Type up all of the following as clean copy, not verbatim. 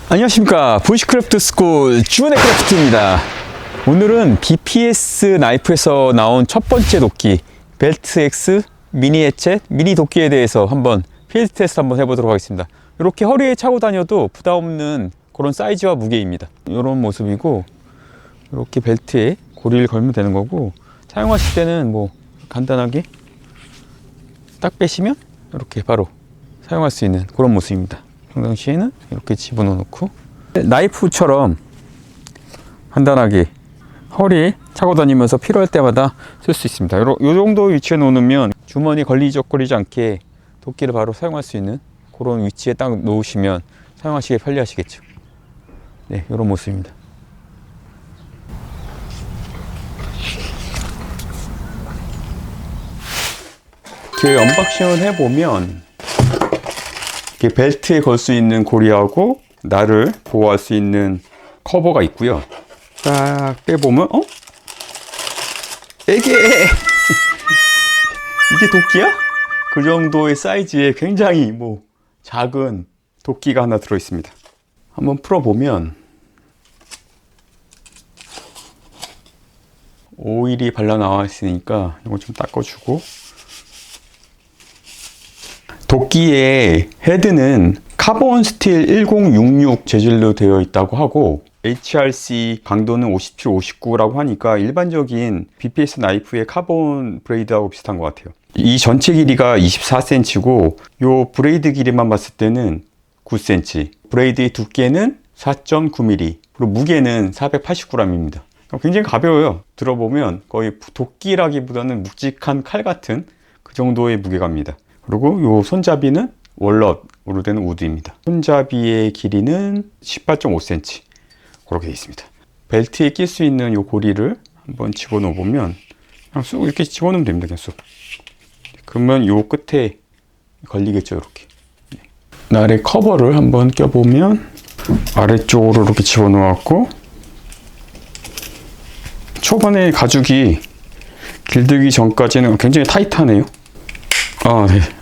안녕하십니까. 부시크래프트 스쿨 주원의 크래프트입니다. 오늘은 BPS 나이프에서 나온 첫 번째 도끼 벨트 X 미니 해체 미니 도끼에 대해서 한번 필드 테스트 한번 해보도록 하겠습니다. 이렇게 허리에 차고 다녀도 부담 없는 그런 사이즈와 무게입니다. 이런 모습이고, 이렇게 벨트에 고리를 걸면 되는 거고, 사용하실 때는 뭐 간단하게 딱 빼시면 이렇게 바로 사용할 수 있는 그런 모습입니다. 평상시에는 이렇게 집어넣어 놓고 나이프처럼 간단하게 허리에 차고 다니면서 필요할 때마다 쓸 수 있습니다. 요 정도 위치에 놓으면 주머니 걸리적거리지 않게 도끼를 바로 사용할 수 있는 그런 위치에 딱 놓으시면 사용하시기 편리하시겠죠. 네, 이런 모습입니다. 이렇게 언박싱을 해보면 이렇게 벨트에 걸 수 있는 고리하고 나를 보호할 수 있는 커버가 있고요. 딱 빼보면 이게 도끼야? 그 정도의 사이즈의 굉장히 작은 도끼가 하나 들어있습니다. 한번 풀어보면 오일이 발라 나와 있으니까 이거 좀 닦아주고, 도끼의 헤드는 카본 스틸 1066 재질로 되어 있다고 하고, HRC 강도는 57, 59라고 하니까 일반적인 BPS 나이프의 카본 브레이드하고 비슷한 것 같아요. 이 전체 길이가 24cm고 요 브레이드 길이만 봤을 때는 9cm, 브레이드의 두께는 4.9mm, 그리고 무게는 489g입니다. 굉장히 가벼워요. 들어보면 거의 도끼라기보다는 묵직한 칼 같은 그 정도의 무게감입니다. 그리고 요 손잡이는 월넛으로 된 우드입니다. 손잡이의 길이는 18.5cm 그렇게 되어 있습니다. 벨트에 낄 수 있는 요 고리를 한번 집어넣어 보면 그냥 쑥 이렇게 집어넣으면 됩니다. 그냥 쑥. 그러면 요 끝에 걸리겠죠. 이렇게. 나래 커버를 한번 껴보면 아래쪽으로 이렇게 집어넣었고, 초반에 가죽이 길들기 전까지는 굉장히 타이트하네요.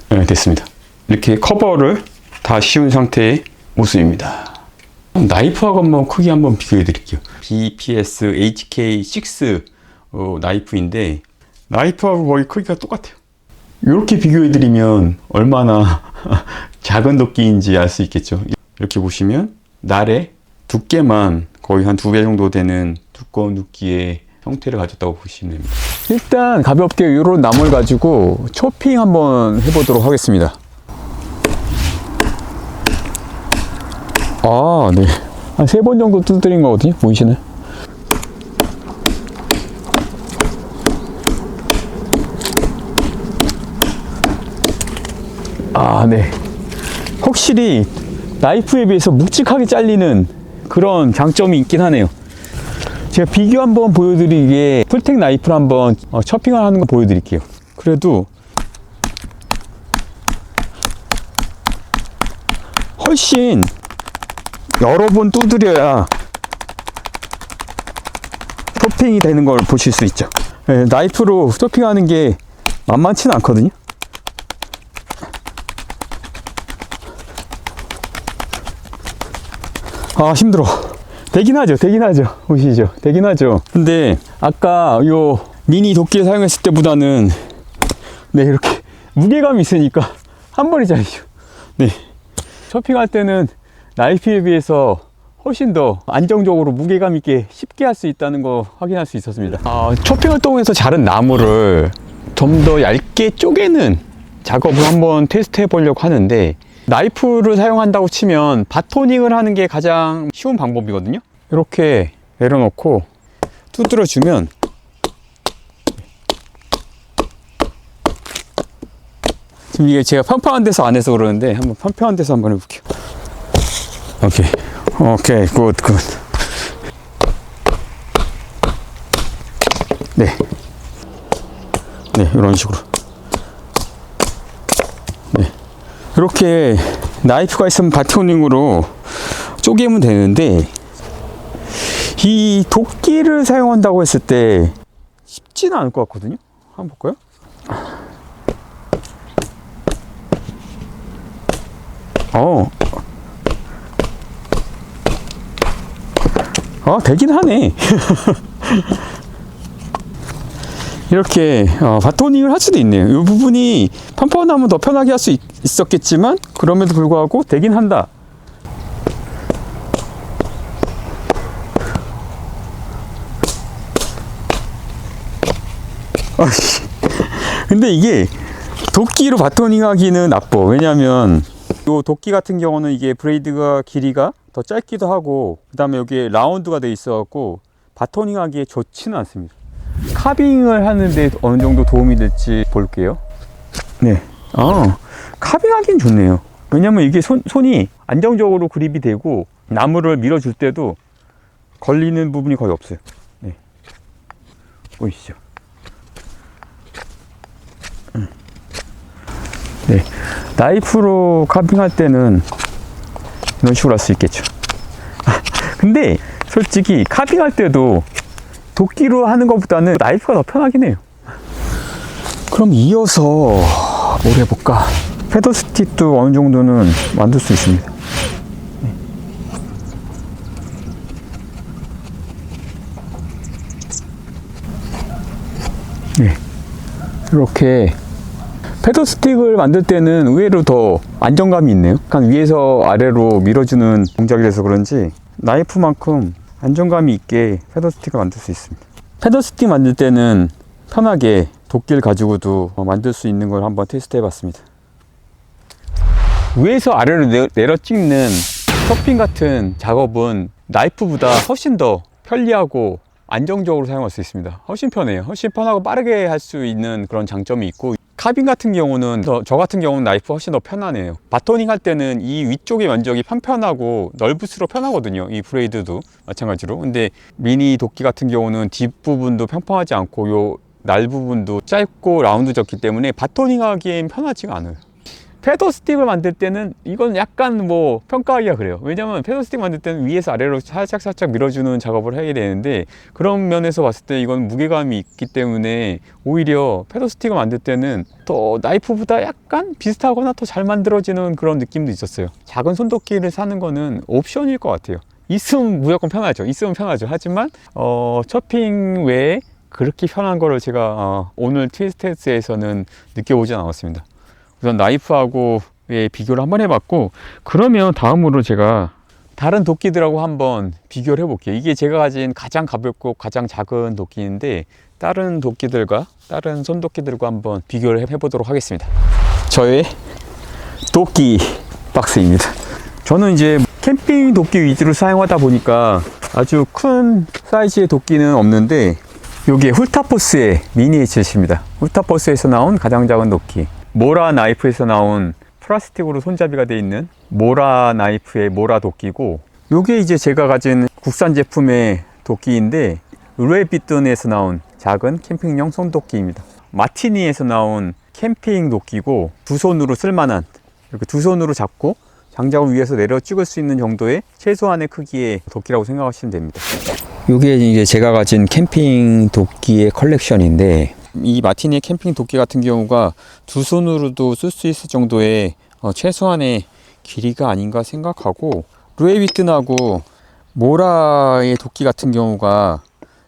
네, 됐습니다. 이렇게 커버를 다 씌운 상태의 모습입니다. 나이프하고 한번 크기 한번 비교해 드릴게요. BPS HK6 나이프인데 나이프하고 거의 크기가 똑같아요. 이렇게 비교해 드리면 얼마나 작은 도끼인지 알 수 있겠죠. 이렇게 보시면 날의 두께만 거의 한 2배 정도 되는 두꺼운 도끼의 형태를 가졌다고 보시면 됩니다. 일단 가볍게 이런 나무를 가지고 초핑 한번 해보도록 하겠습니다. 네. 한 3번 정도 두드린 거거든요. 보이시나요? 네. 확실히 나이프에 비해서 묵직하게 잘리는 그런 장점이 있긴 하네요. 제가 비교 한번 보여드리기에 풀텍 나이프를 한번 chopping을 하는 거 보여드릴게요. 그래도 훨씬 여러 번 두드려야 chopping이 되는 걸 보실 수 있죠. 네, 나이프로 chopping하는 게 만만치는 않거든요. 힘들어. 되긴 하죠. 보시죠. 되긴 하죠. 근데 아까 요 미니 도끼를 사용했을 때보다는 이렇게 무게감이 있으니까 한 번에 잘리죠. 쇼핑할 때는 나이프에 비해서 훨씬 더 안정적으로 무게감 있게 쉽게 할 수 있다는 거 확인할 수 있었습니다. 초핑 활동에서 자른 나무를 좀 더 얇게 쪼개는 작업을 한번 테스트 해 보려고 하는데, 나이프를 사용한다고 치면 바토닝을 하는 게 가장 쉬운 방법이거든요. 이렇게 내려놓고 두드려 주면 지금 이게 제가 평평한 데서 안 해서 그러는데 한번 평평한 데서 한번 해볼게요. 오케이, 굿. 네, 이런 식으로. 이렇게 나이프가 있으면 바토닝으로 쪼개면 되는데, 이 도끼를 사용한다고 했을 때 쉽지는 않을 것 같거든요. 한번 볼까요? 되긴 하네. 이렇게 바토닝을 할 수도 있네요. 이 부분이 편편하면 더 편하게 할 수 있었겠지만 그럼에도 불구하고 되긴 한다. 근데 이게 도끼로 바토닝 하기는 나빠. 왜냐면 요 도끼 같은 경우는 이게 브레이드가 길이가 더 짧기도 하고, 그 다음에 여기에 라운드가 돼 있어 갖고 바토닝 하기에 좋지는 않습니다. 카빙을 하는데 어느 정도 도움이 될지 볼게요. 네. 카빙 하긴 좋네요. 왜냐면 이게 손이 안정적으로 그립이 되고 나무를 밀어줄 때도 걸리는 부분이 거의 없어요. 네. 보이시죠? 네. 나이프로 카빙할 때는 이런 식으로 할 수 있겠죠. 근데 솔직히 카빙할 때도 도끼로 하는 것보다는 나이프가 더 편하긴 해요. 그럼 이어서 뭘 해볼까? 패더 스틱도 어느 정도는 만들 수 있습니다. 네. 이렇게 패더 스틱을 만들 때는 의외로 더 안정감이 있네요. 약간 위에서 아래로 밀어주는 동작이라서 그런지 나이프만큼 안정감이 있게 패더 스틱을 만들 수 있습니다. 패더 스틱 만들 때는 편하게 도끼를 가지고도 만들 수 있는 걸 한번 테스트 해봤습니다. 위에서 아래로 내려 찍는 서핑 같은 작업은 나이프보다 훨씬 더 편리하고 안정적으로 사용할 수 있습니다. 훨씬 편해요. 훨씬 편하고 빠르게 할 수 있는 그런 장점이 있고, 카빙 같은 경우는 저 같은 경우는 나이프가 훨씬 더 편하네요. 바토닝 할 때는 이 위쪽의 면적이 편편하고 넓을수록 편하거든요. 이 브레이드도 마찬가지로. 근데 미니 도끼 같은 경우는 뒷부분도 평평하지 않고 요 날 부분도 짧고 라운드졌기 때문에 바토닝 하기엔 편하지가 않아요. 패더 스틱을 만들 때는 이건 약간 뭐 평가하기가 그래요. 왜냐면 패더 스틱 만들 때는 위에서 아래로 살짝 밀어주는 작업을 해야 되는데, 그런 면에서 봤을 때 이건 무게감이 있기 때문에 오히려 패더 스틱을 만들 때는 더 나이프보다 약간 비슷하거나 더 잘 만들어지는 그런 느낌도 있었어요. 작은 손도끼를 사는 거는 옵션일 것 같아요. 있으면 무조건 편하죠. 있으면 편하죠. 하지만 쇼핑 외에 그렇게 편한 거를 제가 오늘 트위스테스에서는 느껴보진 않았습니다. 우선 나이프하고의 비교를 한번 해봤고, 그러면 다음으로 제가 다른 도끼들하고 한번 비교를 해볼게요. 이게 제가 가진 가장 가볍고 가장 작은 도끼인데, 다른 도끼들과 다른 손도끼들과 한번 비교를 해보도록 하겠습니다. 저의 도끼 박스입니다. 저는 이제 캠핑 도끼 위주로 사용하다 보니까 아주 큰 사이즈의 도끼는 없는데, 이게 훌타포스의 미니 HS입니다. 훌타포스에서 나온 가장 작은 도끼. 모라 나이프에서 나온 플라스틱으로 손잡이가 되어 있는 모라 나이프의 모라 도끼고, 요게 이제 제가 가진 국산 제품의 도끼인데, 르웨비튼에서 나온 작은 캠핑용 손도끼입니다. 마티니에서 나온 캠핑 도끼고, 두 손으로 쓸만한, 이렇게 두 손으로 잡고 장작을 위에서 내려 찍을 수 있는 정도의 최소한의 크기의 도끼라고 생각하시면 됩니다. 요게 이제 제가 가진 캠핑 도끼의 컬렉션인데, 이 마티니의 캠핑 도끼 같은 경우가 두 손으로도 쓸 수 있을 정도의 최소한의 길이가 아닌가 생각하고, 르웨비튼하고 모라의 도끼 같은 경우가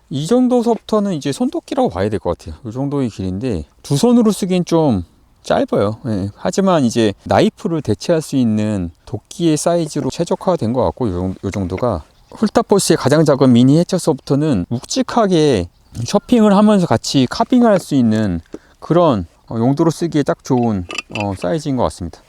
이 정도서부터는 이제 손도끼라고 봐야 될 것 같아요. 이 정도의 길이인데 두 손으로 쓰긴 좀 짧아요. 네. 하지만 이제 나이프를 대체할 수 있는 도끼의 사이즈로 최적화된 것 같고, 이 정도가 훌타포스의 가장 작은 미니 해처서부터는 묵직하게 쇼핑을 하면서 같이 카빙을 할 수 있는 그런 용도로 쓰기에 딱 좋은 사이즈인 것 같습니다.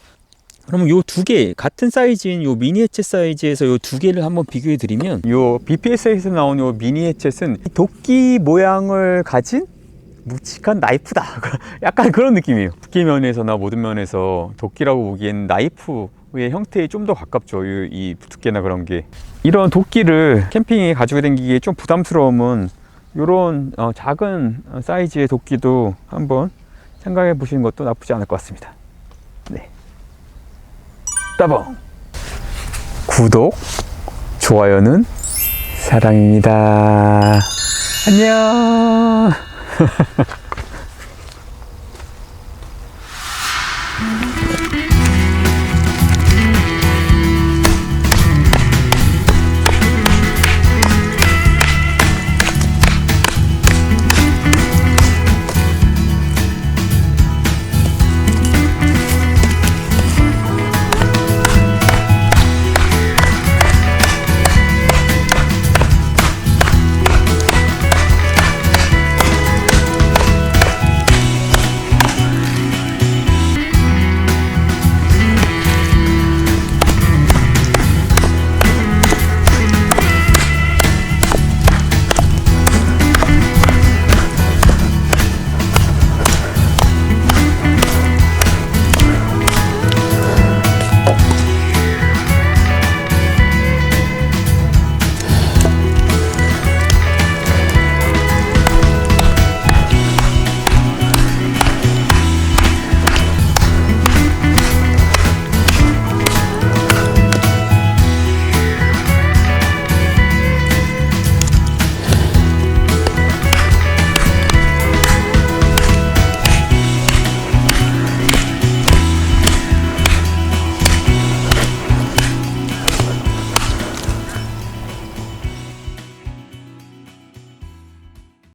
그러면 요 두 개 같은 사이즈인 요 미니 해체 사이즈에서 요 두 개를 한번 비교해 드리면, 요 BPS에서 나온 요 미니 해체는 도끼 모양을 가진 묵직한 나이프다. 약간 그런 느낌이에요. 두께 면에서나 모든 면에서 도끼라고 보기엔 나이프의 형태에 좀 더 가깝죠. 이 두께나 그런 게. 이런 도끼를 캠핑에 가지고 다니기에 좀 부담스러우면 이런 작은 사이즈의 도끼도 한번 생각해 보시는 것도 나쁘지 않을 것 같습니다. 네. 따봉! 구독, 좋아요는 사랑입니다. 안녕!